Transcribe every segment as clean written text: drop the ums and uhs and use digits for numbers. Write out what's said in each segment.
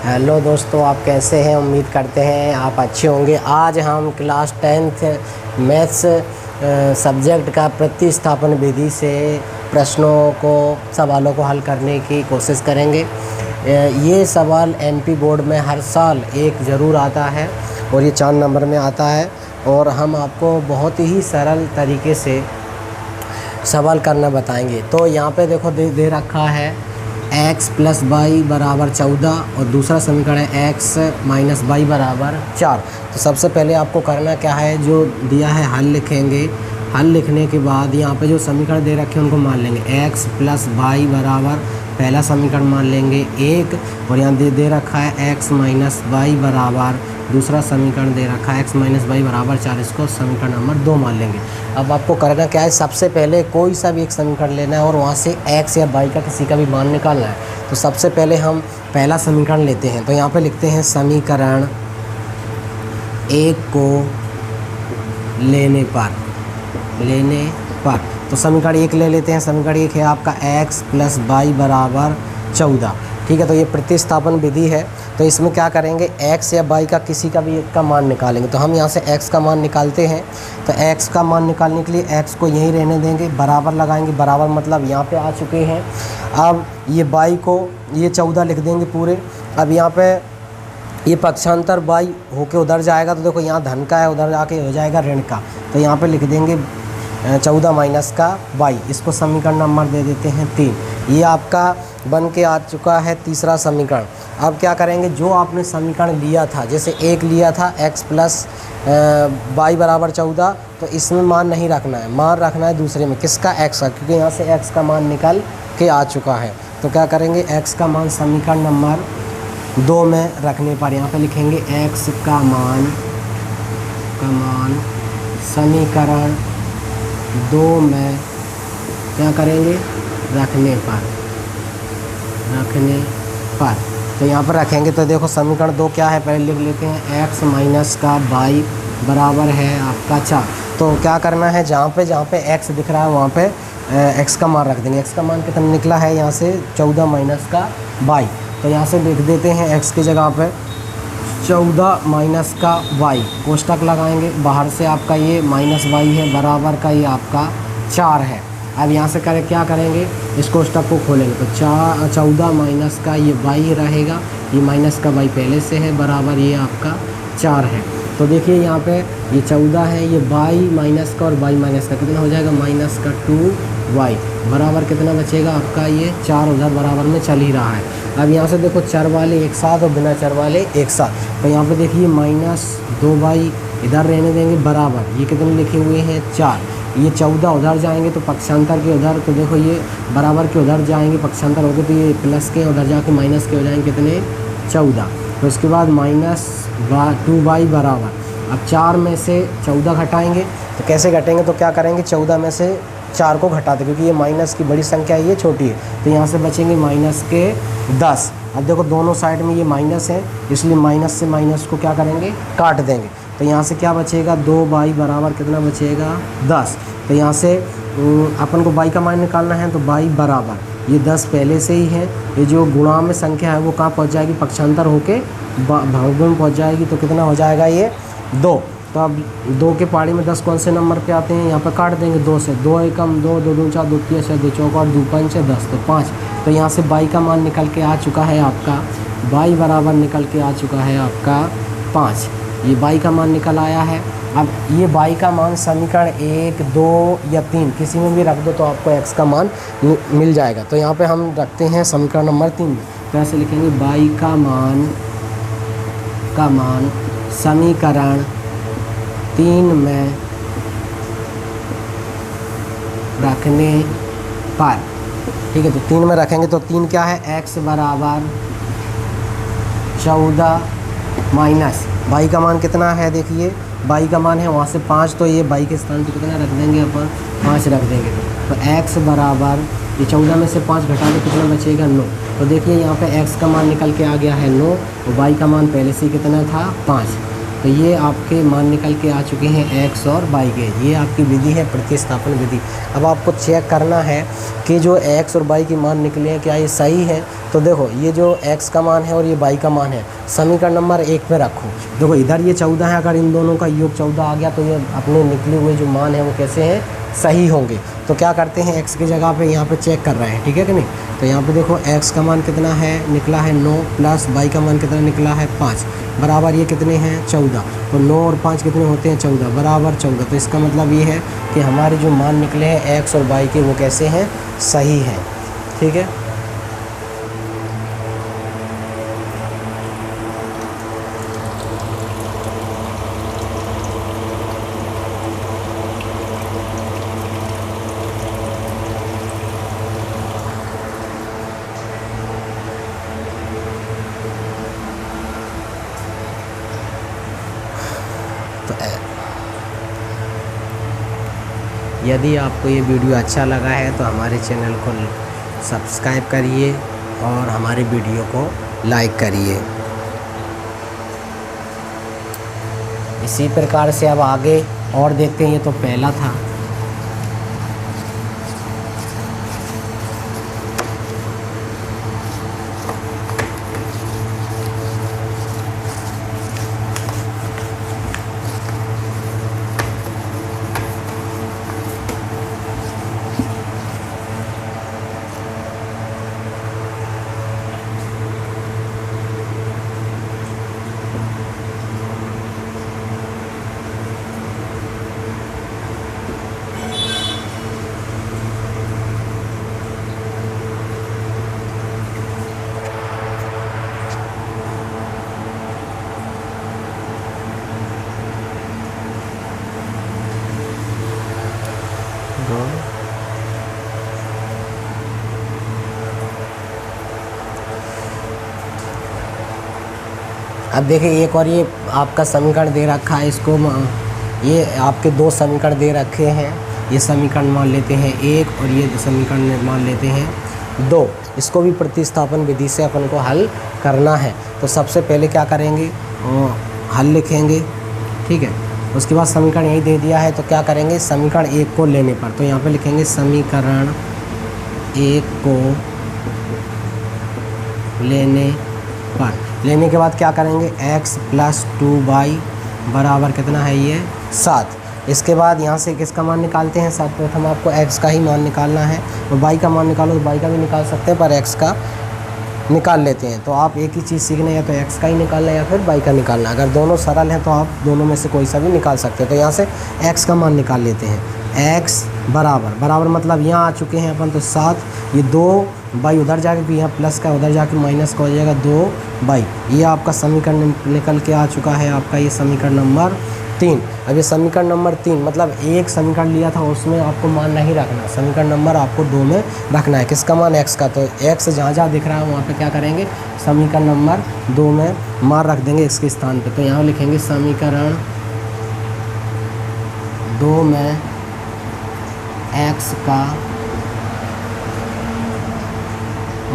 Hello दोस्तों, आप कैसे हैं? उम्मीद करते हैं आप अच्छे होंगे। आज हम क्लास 10th मैथ्स सब्जेक्ट का प्रतिस्थापन विधि से सवालों को हल करने की कोशिश करेंगे। ये सवाल एमपी बोर्ड में हर साल एक ज़रूर आता है और ये 4 नंबर में आता है और हम आपको बहुत ही सरल तरीके से सवाल करना बताएंगे। तो यहाँ पे देखो दे रखा है x + y = 14 और दूसरा समीकरण है x - y = 4। तो सबसे पहले आपको करना क्या है, जो दिया है हल लिखेंगे। हल लिखने के बाद यहाँ पे जो समीकरण दे रखे हैं उनको मान लेंगे। x + y = पहला समीकरण मान लेंगे 1 और यहाँ दे रखा है x - y = दूसरा समीकरण दे रखा है x - y = 4। इसको समीकरण नंबर 2 मान लेंगे। अब आपको करना क्या है, सबसे पहले कोई सा भी एक समीकरण लेना है और वहाँ से x या y का किसी का भी मान निकालना है। तो सबसे पहले हम पहला समीकरण लेते हैं। तो यहाँ पे लिखते हैं समीकरण 1 को लेने पर। तो समीकरण 1 ले लेते हैं। समीकरण 1 है आपका x + y = 14। ठीक है, तो ये प्रतिस्थापन विधि है। तो इसमें क्या करेंगे, x या y का किसी का भी एक का मान निकालेंगे। तो हम यहाँ से x का मान निकालते हैं। तो x का मान निकालने के लिए x को यहीं रहने देंगे, बराबर लगाएंगे। बराबर मतलब यहाँ पे आ चुके हैं। अब ये y को ये 14 लिख देंगे पूरे। अब यहाँ पे ये पक्षांतर y होके उधर जाएगा। तो देखो यहाँ धन का है, उधर जाके हो जाएगा ऋण का। तो यहाँ पे लिख देंगे 14 - का y। इसको समीकरण नंबर दे देते हैं 3। ये आपका बन के आ चुका है तीसरा समीकरण। अब क्या करेंगे, जो आपने समीकरण लिया था, जैसे 1 लिया था x + y = 14, तो इसमें मान नहीं रखना है, मान रखना है दूसरे में। किसका? x का, क्योंकि यहाँ से x का मान निकल के आ चुका है। तो क्या करेंगे, x का मान समीकरण नंबर 2 में रखने पर यहाँ पे लिखेंगे x का मान समीकरण 2 में क्या करेंगे, रखने पर। तो यहाँ पर रखेंगे। तो देखो समीकरण 2 क्या है, पहले लिख लेते हैं x - का y बराबर है आपका 4। तो क्या करना है, जहाँ पे x दिख रहा है वहाँ पे x का मान रख देंगे। x का मान कितना निकला है यहाँ से, 14 - का y। तो यहाँ से लिख देते हैं x की जगह पे 14 - का y, कोष्टक लगाएंगे। बाहर से आपका ये -y है, बराबर का ये आपका 4 है। अब यहाँ से क्या करेंगे, इस कोष्टक को खोलेंगे। तो 14 - का ये y रहेगा, ये माइनस का y पहले से है, बराबर ये आपका 4 है। तो देखिए यहाँ पे ये 14 है, ये y - का और y - का कितना हो जाएगा, -2y बराबर कितना बचेगा आपका, ये 4 उधर बराबर में चल ही रहा है। अब यहाँ से देखो चर वाले एक साथ और बिना चर वाले एक साथ। तो यहाँ पे देखिए -2y इधर रहने देंगे, बराबर ये कितने लिखे हुए हैं, 4। ये 14 उधर जाएंगे तो पक्षांतर के उधर, तो देखो ये बराबर के उधर जाएंगे, पक्षांतर होकर तो ये प्लस के उधर जाके माइनस के हो जाएंगे कितने, 14। तो उसके बाद -2y बराबर, अब 4 में से 14 घटाएंगे। तो कैसे घटेंगे, तो क्या करेंगे, 14 में से 4 को घटाते, क्योंकि ये माइनस की बड़ी संख्या है, ये छोटी है। तो यहाँ से बचेंगे -10। अब देखो दोनों साइड में ये माइनस है, इसलिए माइनस से माइनस को क्या करेंगे, काट देंगे। तो यहाँ से क्या बचेगा, 2y बराबर कितना बचेगा, 10। तो यहाँ से अपन को y का मान निकालना है। तो y बराबर ये 10 पहले से ही है, ये जो गुणा में संख्या है वो कहाँ पहुँच जाएगी, पक्षांतर होके भागों में पहुँच जाएगी। तो कितना हो जाएगा, ये 2। तो अब 2 के पहाड़ी में 10 कौन से नंबर पे आते हैं, यहाँ पर काट देंगे 2 से। 2 एकम 2, 2 दूनी 4, 2 तीन 6, 2 चौका 2 पंच 10, तो 5। तो यहाँ से y का मान निकल के आ चुका है आपका, y बराबर निकल के आ चुका है आपका 5। ये y का मान निकल आया है। अब ये y का मान समीकरण 1, 2 या 3 किसी में भी रख दो तो आपको x का मान मिल जाएगा। तो यहाँ पे हम रखते हैं समीकरण नंबर 3 में। तो ऐसे लिखेंगे y का मान समीकरण 3 में रखने पर। ठीक है, तो 3 में रखेंगे। तो 3 क्या है, x बराबर 14 माइनस y का मान कितना है, देखिए y का मान है वहाँ से 5, तो ये y के स्थान पे कितना रख देंगे अपन, 5 रख देंगे। तो x बराबर ये 14 में से 5 घटा के कितना बचेगा, 9। तो देखिए यहाँ पे x का मान निकल के आ गया है 9 और y का मान पहले से कितना था, 5। तो ये आपके मान निकल के आ चुके हैं x और y के। ये आपकी विधि है प्रतिस्थापन विधि। अब आपको चेक करना है कि जो x और y की मान निकले हैं क्या ये सही है। तो देखो ये जो x का मान है और ये y का मान है, समीकरण नंबर 1 पे रखो। देखो इधर ये 14 है, अगर इन दोनों का योग 14 आ गया तो ये अपने निकले हुए जो मान है वो कैसे हैं, सही होंगे। तो क्या करते हैं, x की जगह पे यहाँ पे चेक कर रहे हैं, ठीक है कि नहीं। तो यहाँ पे देखो x का मान कितना है, निकला है 9, प्लस y का मान कितना निकला है 5, बराबर ये कितने हैं 14। तो 9 और 5 कितने होते हैं 14, बराबर 14। तो इसका मतलब ये है कि हमारे जो मान निकले हैं x और y के वो कैसे हैं, सही हैं, ठीक है। तो यदि आपको ये वीडियो अच्छा लगा है तो हमारे चैनल को सब्सक्राइब करिए और हमारे वीडियो को लाइक करिए। इसी प्रकार से अब आगे और देखते हैं। ये तो पहला था। अब देखिए एक और ये आपका समीकरण दे रखा है, इसको ये आपके दो समीकरण दे रखे हैं। ये समीकरण मान लेते हैं 1 और ये समीकरण मान लेते हैं 2। इसको भी प्रतिस्थापन विधि से अपन को हल करना है। तो सबसे पहले क्या करेंगे, हल लिखेंगे, ठीक है। उसके बाद समीकरण यही दे दिया है तो क्या करेंगे, समीकरण 1 को लेने पर तो यहाँ पे लिखेंगे समीकरण 1 को लेने के बाद क्या करेंगे, x + 2y बराबर कितना है ये 7। इसके बाद यहाँ से किसका मान निकालते हैं, सर्वप्रथम आपको x का ही मान निकालना है। और y का मान निकालो तो y का भी निकाल सकते हैं, पर x का निकाल लेते हैं। तो आप एक ही चीज़ सीखना है, या तो x का ही निकालना है या फिर y का निकालना। अगर दोनों सरल हैं तो आप दोनों में से कोई सा भी निकाल सकते हैं। तो यहाँ से x का मान निकाल लेते हैं। x बराबर मतलब यहाँ आ चुके हैं अपन तो 7, ये 2y उधर जाके भी यहाँ प्लस का उधर जाके माइनस का हो जाएगा 2y। ये आपका समीकरण निकल के आ चुका है, आपका ये समीकरण नंबर 3। अब ये समीकरण नंबर 3 मतलब एक समीकरण लिया था उसमें आपको मान नहीं रखना, समीकरण नंबर आपको 2 में रखना है। किसका मान, x का। तो x जहाँ जहाँ दिख रहा है वहाँ पे क्या करेंगे, समीकरण नंबर 2 में मान रख देंगे x के स्थान पे। तो यहाँ लिखेंगे समीकरण 2 में x का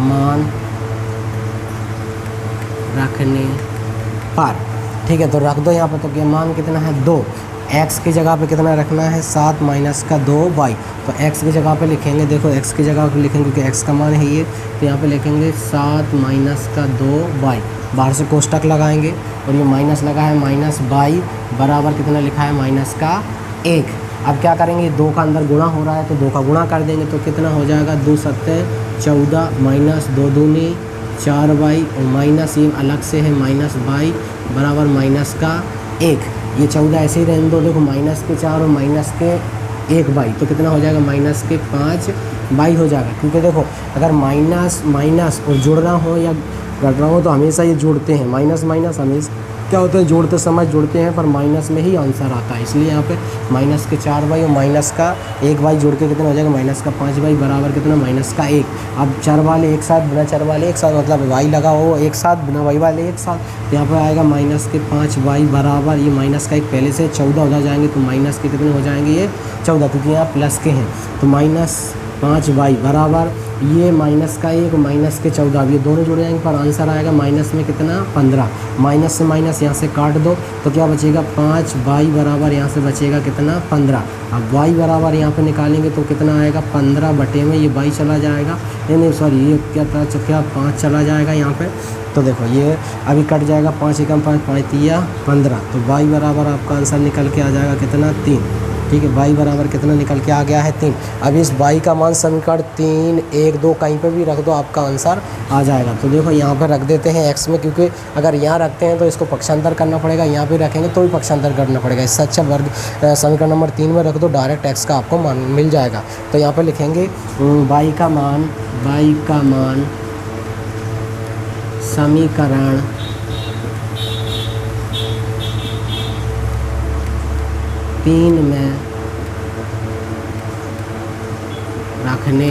मान रखने पर, ठीक है। तो रख दो यहाँ पर। तो मान कितना है 2, x की जगह पे कितना रखना है 7 माइनस का 2y। तो x की जगह पे लिखेंगे, देखो x की जगह पे लिखेंगे क्योंकि x का मान है ये। तो यहाँ पे लिखेंगे 7 माइनस का 2y, बाहर से कोष्टक लगाएंगे और ये माइनस लगा है माइनस y बराबर कितना लिखा है माइनस का 1। अब क्या करेंगे, 2 का अंदर गुणा हो रहा है तो 2 का गुणा कर देंगे। तो कितना हो जाएगा 2 × 7 = 14 माइनस 2 दूनी 4y और माइनस ये अलग से है माइनस y बराबर माइनस का 1। ये 14 ऐसे ही रहने दो। देखो माइनस के 4 और माइनस के 1y तो कितना हो जाएगा माइनस के 5y हो जाएगा। क्योंकि देखो अगर माइनस और जुड़ना हो या घटना हो तो हमेशा ये जुड़ते हैं। माइनस हमेशा क्या होता है, जोड़ते समय जुड़ते हैं, पर माइनस में ही आंसर आता है। इसलिए यहाँ पे माइनस के 4y और माइनस का 1y जोड़ के कितना हो जाएगा माइनस का 5y बराबर कितना माइनस का 1। अब चर वाले एक साथ, बिना चर वाले एक साथ, मतलब y लगा हो एक साथ, बिना y वाले एक साथ। तो यहाँ पर आएगा माइनस के 5y बराबर ये माइनस का 1 पहले से 14 उधर जाएंगे तो माइनस के कितने हो जाएंगे ये 14, क्योंकि यहाँ प्लस के हैं। तो माइनस 5y बराबर ये माइनस का 1 माइनस के 14, अब ये दोनों जुड़ जाएंगे पर आंसर आएगा माइनस में कितना 15। माइनस से माइनस यहाँ से काट दो तो क्या बचेगा 5 वाई बराबर यहाँ से बचेगा कितना 15। अब वाई बराबर यहाँ पे निकालेंगे तो कितना आएगा 15 बटे में ये वाई चला जाएगा, नहीं सॉरी ये क्या 5 चला जाएगा यहाँ पे। तो देखो ये अभी कट जाएगा 5 एकम 5 5 तिया 15, तो वाई बराबर आपका आंसर निकल के आ जाएगा कितना 3। ठीक है, वाई बराबर कितना निकल के आ गया है 3। अब इस वाई का मान समीकरण 3 1 2 कहीं पे भी रख दो आपका आंसर आ जाएगा। तो देखो यहाँ पे रख देते हैं x में, क्योंकि अगर यहाँ रखते हैं तो इसको पक्षांतर करना पड़ेगा, यहाँ पे रखेंगे तो भी पक्षांतर करना पड़ेगा। इससे अच्छा वर्ग समीकरण नंबर 3 में रख दो, डायरेक्ट x का आपको मान मिल जाएगा। तो यहाँ पर लिखेंगे y का मान समीकरण 3 में रखने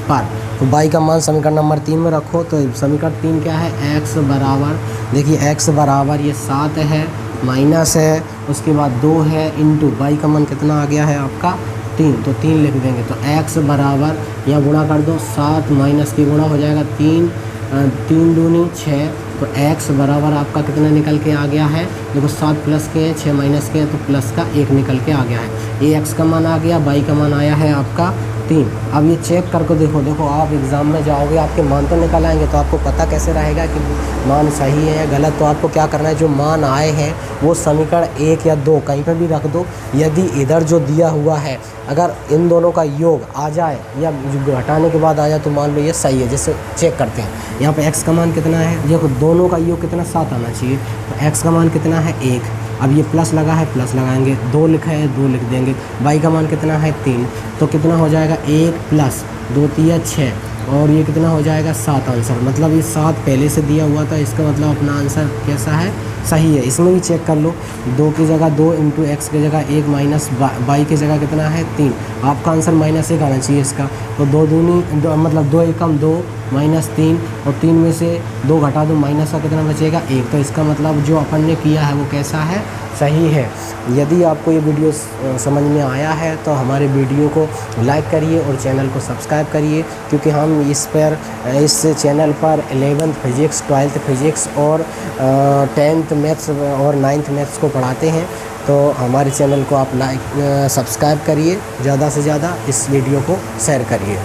पर, तो y का मान समीकरण नंबर 3 में रखो। तो समीकरण 3 क्या है, x बराबर, देखिए x बराबर ये 7 है, माइनस है, उसके बाद 2 है, इंटू y का मान कितना आ गया है आपका 3, तो 3 लिख देंगे। तो x बराबर यहाँ गुणा कर दो, 7 माइनस की गुणा हो जाएगा 3 3 दूनी 6, तो x बराबर आपका कितना निकल के आ गया है, देखो 7 प्लस के हैं 6 माइनस के हैं तो प्लस का 1 निकल के आ गया है। ये x का मान आ गया, y का मान आया है आपका 3। अब ये चेक करके देखो आप एग्ज़ाम में जाओगे आपके मान तो निकल आएंगे, तो आपको पता कैसे रहेगा कि मान सही है या गलत। तो आपको क्या करना है, जो मान आए हैं वो समीकरण 1 या 2 कहीं पर भी रख दो। यदि इधर जो दिया हुआ है अगर इन दोनों का योग आ जाए या घटाने के बाद आ जाए तो मान लो ये सही है। जैसे चेक करते हैं, यहाँ पे x का मान कितना है, देखो दोनों का योग कितना 7 आना चाहिए, तो x का मान कितना है 1। अब ये प्लस लगा है, प्लस लगाएंगे, 2 लिखा है 2 लिख देंगे। y का मान कितना है 3, तो कितना हो जाएगा 1 प्लस 2 तिया 6, और ये कितना हो जाएगा 7 आंसर। मतलब ये 7 पहले से दिया हुआ था, इसका मतलब अपना आंसर कैसा है, सही है। इसमें भी चेक कर लो, 2 की जगह 2 इंटू एक्स की जगह 1 माइनस वाई की जगह कितना है 3, आपका आंसर माइनस 1 आना चाहिए इसका। तो 2 दूनी मतलब 2 एकम 2 माइनस 3, और 3 में से 2 घटा दो, माइनस का कितना बचेगा 1। तो इसका मतलब जो अपन ने किया है वो कैसा है, सही है। यदि आपको ये वीडियो समझ में आया है तो हमारे वीडियो को लाइक करिए और चैनल को सब्सक्राइब करिए, क्योंकि हम इस चैनल पर 11th फिजिक्स 12th फिजिक्स और 10th मैथ्स और 9th मैथ्स को पढ़ाते हैं। तो हमारे चैनल को आप सब्सक्राइब करिए, ज़्यादा से ज़्यादा इस वीडियो को शेयर करिए।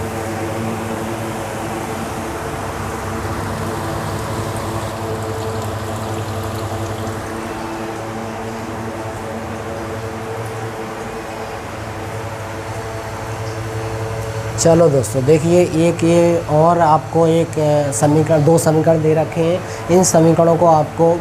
चलो दोस्तों देखिए, एक ये और आपको एक समीकरण 2 समीकरण दे रखे हैं। इन समीकरणों को आपको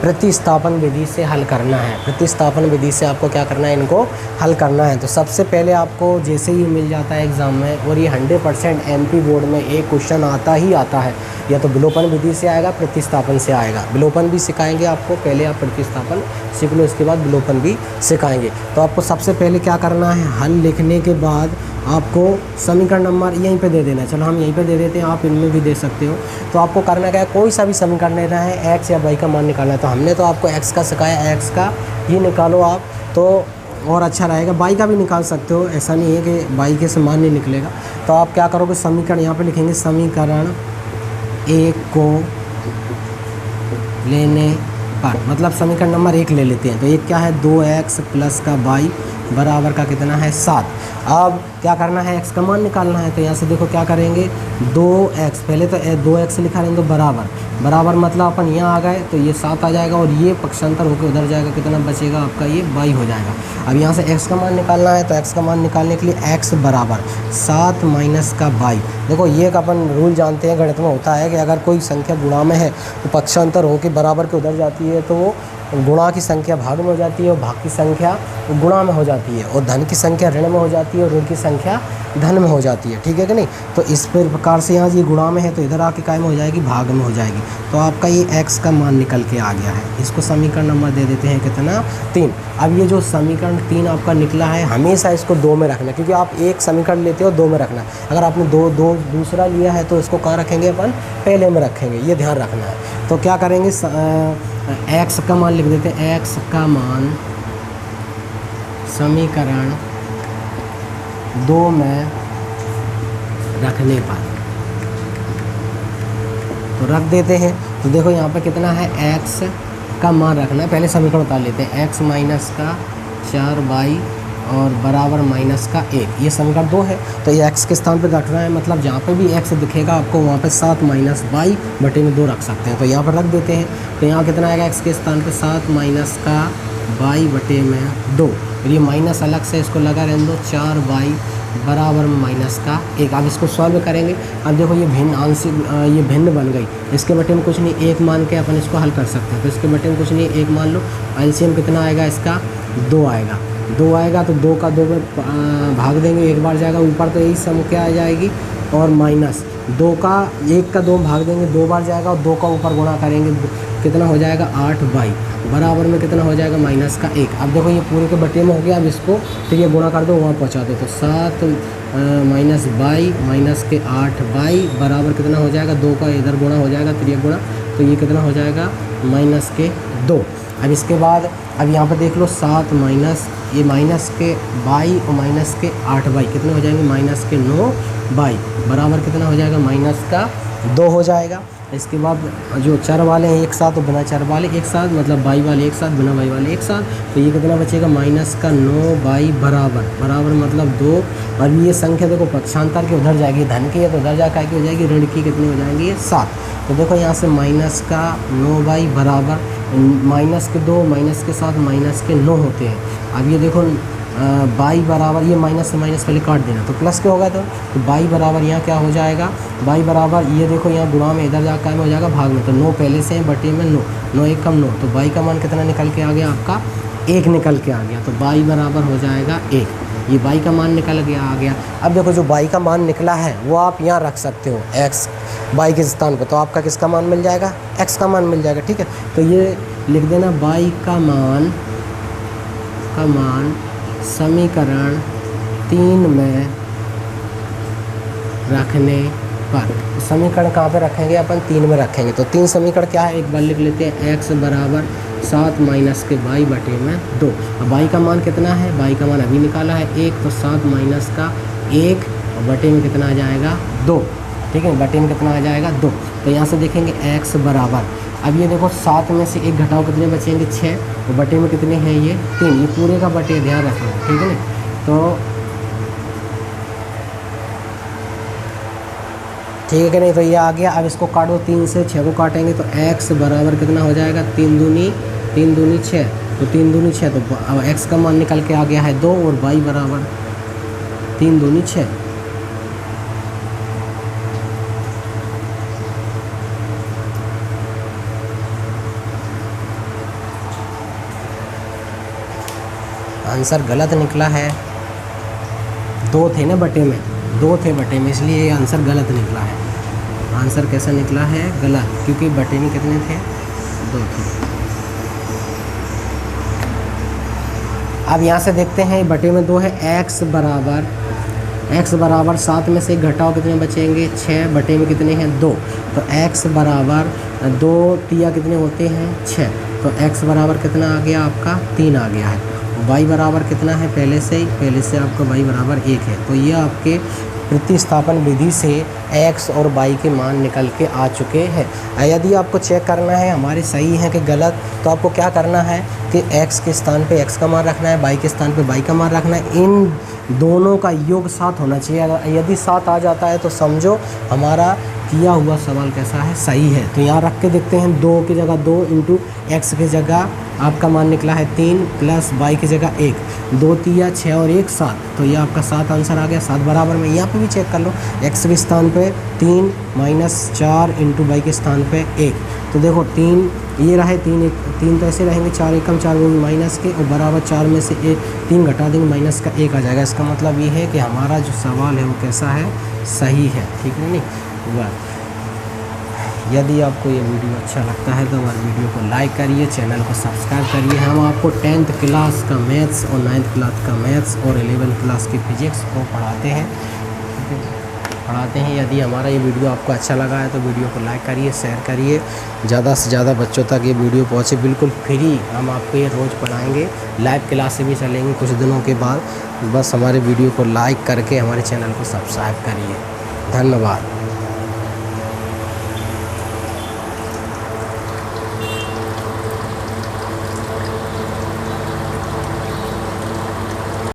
प्रतिस्थापन विधि से हल करना है। प्रतिस्थापन विधि से आपको क्या करना है, इनको हल करना है। तो सबसे पहले आपको जैसे ही मिल जाता है एग्ज़ाम में, और ये 100% MP बोर्ड में एक क्वेश्चन आता ही आता है, या तो विलोपन विधि से आएगा, प्रतिस्थापन से आएगा। विलोपन भी सिखाएंगे आपको, पहले आप प्रतिस्थापन सीख लो, इसके बाद विलोपन भी सिखाएंगे। तो आपको सबसे पहले क्या करना है, हल लिखने के बाद आपको समीकरण नंबर यहीं पे दे देना है। चलो हम यहीं पे दे देते हैं, आप इनमें भी दे सकते हो। तो आपको करना क्या है, कोई सा भी समीकरण लेना है, x या y का मान निकालना है। तो हमने तो आपको x का सिखाया, x का ही निकालो आप, तो और अच्छा रहेगा। y का भी निकाल सकते हो, ऐसा नहीं है कि y के से मान नहीं निकलेगा। तो आप क्या करोगे, समीकरण यहाँ पर लिखेंगे, समीकरण 1 को लेने पर, मतलब समीकरण नंबर 1 ले लेते हैं। तो एक क्या है, 2x प्लस का y बराबर का कितना है 7। अब क्या करना है, x का मान निकालना है। तो यहाँ से देखो क्या करेंगे, 2x, पहले तो 2x लिखा रहेंगे बराबर मतलब अपन यहाँ आ गए तो ये 7 आ जाएगा, और ये पक्षांतर होकर उधर जाएगा, कितना बचेगा आपका ये y हो जाएगा। अब यहाँ से x का मान निकालना है, तो x का मान निकालने के लिए x बराबर 7 माइनस का y। देखो ये एक अपन रूल जानते हैं, गणित में होता है कि अगर कोई संख्या गुणा में है तो पक्षांतर होकर बराबर के उधर जाती है, तो वो गुणा की संख्या भाग में हो जाती है और भाग की संख्या गुणा में हो जाती है, और धन की संख्या ऋण में हो जाती है और ऋण की संख्या धन में हो जाती है। ठीक है कि नहीं। तो इस प्रकार से यहाँ ये गुणा में है तो इधर आके काय में हो जाएगी, भाग में हो जाएगी। तो आपका ये x का मान निकल के आ गया है। इसको समीकरण नंबर दे देते हैं कितना, 3। अब ये जो समीकरण 3 आपका निकला है, हमेशा इसको 2 में रखना, क्योंकि आप एक समीकरण लेते हो 2 में रखना। अगर आपने दो दूसरा लिया है तो इसको कहाँ रखेंगे, अपन पहले में रखेंगे, ये ध्यान रखना है। तो क्या करेंगे, x का मान लिख देते हैं, x का मान समीकरण 2 में रखने पर, तो रख देते हैं। तो देखो यहाँ पर कितना है, x का मान रखना है। पहले समीकरण उतार लेते हैं, x माइनस का 4y और बराबर माइनस का 1, ये समीकरण 2 है। तो ये x के स्थान पे रख रहा है, मतलब जहाँ पे भी x दिखेगा आपको वहाँ पे 7 माइनस y बटे में 2 रख सकते हैं। तो यहाँ पर रख देते हैं। तो यहाँ कितना आएगा, x के स्थान पे 7 माइनस का y बटे में 2, और ये माइनस अलग से इसको लगा रहने दो, 4y बराबर में माइनस का 1। अब इसको सॉल्व करेंगे। अब देखो ये भिन्न आंशिक, ये भिन्न बन गई, इसके बटे में कुछ नहीं, 1 मान के अपन इसको हल कर सकते हैं। तो इसके बटे में कुछ नहीं, 1 मान लो। एलसीएम कितना आएगा इसका, 2 आएगा। 2 आएगा तो 2 का 2 में भाग देंगे, एक बार जाएगा ऊपर, तो यही सम क्या आ जाएगी, और माइनस 2 का 1 का 2 भाग देंगे, 2 बार जाएगा, और 2 का ऊपर गुणा करेंगे, कितना हो जाएगा 8y बराबर में कितना हो जाएगा माइनस का 1। अब देखो ये पूरे के बटे में हो गया। अब इसको तो ये गुणा कर दो, वहाँ पहुँचा दो, तो 7 माइनस y माइनस के 8y बराबर कितना हो जाएगा, 2 का इधर गुणा हो जाएगा, त्रिय गुणा, तो ये कितना हो जाएगा माइनस के 2। अब इसके बाद अब यहाँ पर देख लो, 7 माइनस ये माइनस के y और माइनस के 8y कितने हो जाएंगे, माइनस के 9y बराबर कितना हो जाएगा, माइनस का 2 हो जाएगा। इसके बाद जो चर वाले हैं एक साथ, तो बिना चर वाले एक साथ, मतलब y वाले एक साथ, बिना y वाले एक साथ, तो ये कितना बचेगा, माइनस का 9y बराबर मतलब 2। अब ये संख्या देखो पक्षांतर के उधर जाएगी, धन की है तो उधर जाकर की हो जाएगी, ऋण की कितनी हो जाएंगी, 7। तो देखो यहाँ से माइनस का 9y बराबर माइनस के 2 माइनस के 7 माइनस के 9 होते हैं। अब ये देखो y बराबर, ये माइनस से माइनस पहले काट देना, तो प्लस क्या होगा, तो y बराबर यहाँ क्या हो जाएगा, y बराबर ये देखो यहाँ गुणा में इधर जाकर में हो जाएगा भाग में, तो 9 पहले से है, बटे में 9 1 कम 9, तो y का मान कितना निकल के आ गया आपका, 1 निकल के आ गया। तो y बराबर हो जाएगा 1, ये y का मान निकल गया आ गया। अब देखो जो y का मान निकला है वो आप यहाँ रख सकते हो, x y के स्थान पर, तो आपका किसका मान मिल जाएगा, x का मान मिल जाएगा। ठीक है, तो ये लिख देना, y का मान समीकरण 3 में रखने पर, समीकरण कहाँ पे रखेंगे अपन, 3 में रखेंगे। तो 3 समीकरण क्या है, एक बार लिख लेते हैं, x बराबर 7 माइनस के y बटे में 2। अब y का मान कितना है, y का मान अभी निकाला है 1, तो 7 माइनस का 1 और बटे में कितना आ जाएगा 2। ठीक है, बटे में कितना आ जाएगा 2। तो यहाँ से देखेंगे x बराबर, अब ये देखो 7 में से 1 घटाओ, कितने बचेंगे 6, और बटे में कितने हैं ये 3, ये पूरे का बटे ध्यान रखना, ठीक है ना। तो ठीक है कि नहीं, तो ये आ गया। अब इसको काटो, 3 से 6 को काटेंगे तो x बराबर कितना हो जाएगा, 3 दूनी 6, तो 3 दूनी 6, तो अब x का मान निकल के आ गया है 2, और y बराबर 3 दूनी 6। आंसर गलत निकला है, 2 थे ना बटे में, 2 थे बटे में, इसलिए ये आंसर गलत निकला है। आंसर कैसा निकला है, गलत, क्योंकि बटे में कितने थे, 2 थे। अब यहाँ से देखते हैं, बटे में 2 है, x बराबर 7 में से 1 घटाओ, कितने बचेंगे 6, बटे में कितने हैं 2, तो x बराबर 2 तिया कितने होते हैं 6, तो x बराबर कितना आ गया आपका 3 आ गया है। y बराबर कितना है, पहले से आपका y बराबर 1 है। तो ये आपके प्रतिस्थापन विधि से x और y के मान निकल के आ चुके हैं। यदि आपको चेक करना है हमारे सही है कि गलत, तो आपको क्या करना है कि x के स्थान पे x का मान रखना है, y के स्थान पे y का मान रखना है। इन दोनों का योग 7 होना चाहिए। यदि 7 आ जाता है तो समझो हमारा किया हुआ सवाल कैसा है, सही है। तो यहाँ रख के देखते हैं, 2 की जगह 2 इंटू x की जगह आपका मान निकला है 3 प्लस y की जगह 1, 2 तिया 6 और 1 7, तो ये आपका 7 आंसर आ गया। 7 बराबर में यहाँ पे भी चेक कर लो, x के स्थान पे 3 माइनस 4 इंटू y के स्थान पे 1, तो देखो 3 ये रहे, 3 तो ऐसे रहेंगे, 4 एकम 4 माइनस के, और बराबर 4 में से 3 घटा देंगे, माइनस का 1 आ जाएगा। इसका मतलब ये है कि हमारा जो सवाल है वो कैसा है, सही है। ठीक है नहीं, यदि आपको ये वीडियो अच्छा लगता है तो हमारे वीडियो को लाइक करिए, चैनल को सब्सक्राइब करिए। हम आपको 10th क्लास का मैथ्स और 9th क्लास का मैथ्स और 11th क्लास की फिजिक्स को पढ़ाते हैं। यदि हमारा ये वीडियो आपको अच्छा लगा है तो वीडियो को लाइक करिए, शेयर करिए, ज़्यादा से ज़्यादा बच्चों तक ये वीडियो पहुँचे। बिल्कुल फ्री हम आपको ये रोज़ पढ़ाएँगे, लाइव क्लास से भी चलेंगे कुछ दिनों के बाद। बस हमारे वीडियो को लाइक करके हमारे चैनल को सब्सक्राइब करिए। धन्यवाद।